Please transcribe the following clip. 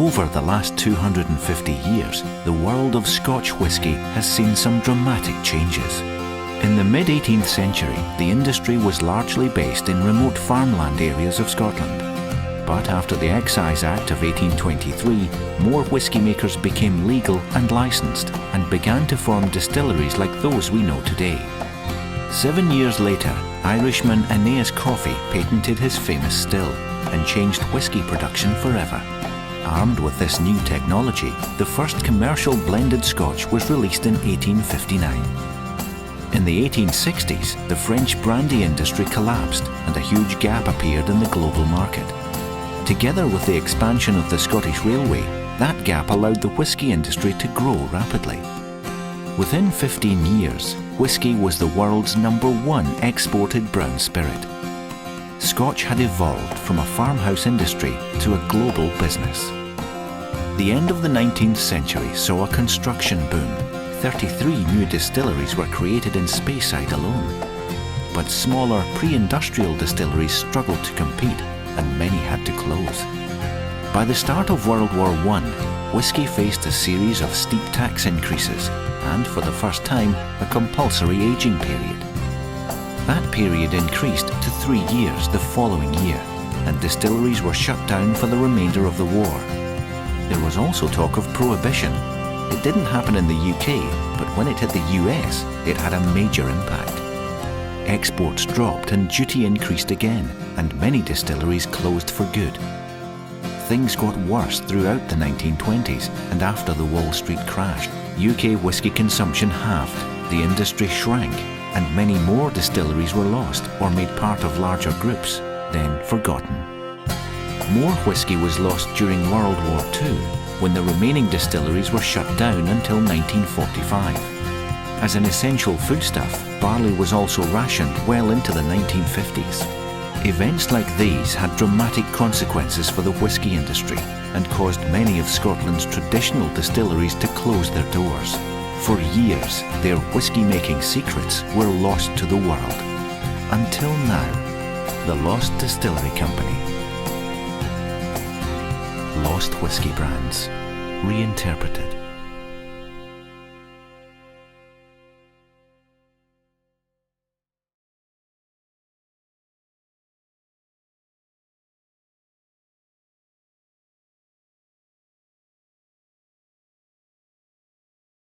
Over the last 250 years, the world of Scotch whisky has seen some dramatic changes. In the mid-18th century, the industry was largely based in remote farmland areas of Scotland. But after the Excise Act of 1823, more whisky makers became legal and licensed and began to form distilleries like those we know today. 7 years later, Irishman Aeneas Coffey patented his famous still and changed whisky production forever. Armed with this new technology, the first commercial blended Scotch was released in 1859. In the 1860s, the French brandy industry collapsed and a huge gap appeared in the global market. Together with the expansion of the Scottish Railway, that gap allowed the whisky industry to grow rapidly. Within 15 years, whisky was the world's #1 exported brown spirit. Scotch had evolved from a farmhouse industry to a global business. The end of the 19th century saw a construction boom. 33 new distilleries were created in Speyside alone. But smaller pre-industrial distilleries struggled to compete, and many had to close. By the start of World War I, whisky faced a series of steep tax increases and, for the first time, a compulsory aging period. That period increased to 3 years the following year, and distilleries were shut down for the remainder of the war. There was also talk of prohibition. It didn't happen in the UK, but when it hit the US, it had a major impact. Exports dropped and duty increased again, and many distilleries closed for good. Things got worse throughout the 1920s, and after the Wall Street crash, UK whisky consumption halved, the industry shrank, and many more distilleries were lost or made part of larger groups, then forgotten. More whisky was lost during World War II, when the remaining distilleries were shut down until 1945. As an essential foodstuff, barley was also rationed well into the 1950s. Events like these had dramatic consequences for the whisky industry and caused many of Scotland's traditional distilleries to close their doors. For years, their whisky-making secrets were lost to the world. Until now, the Lost Distillery Company. Lost whisky brands, reinterpreted.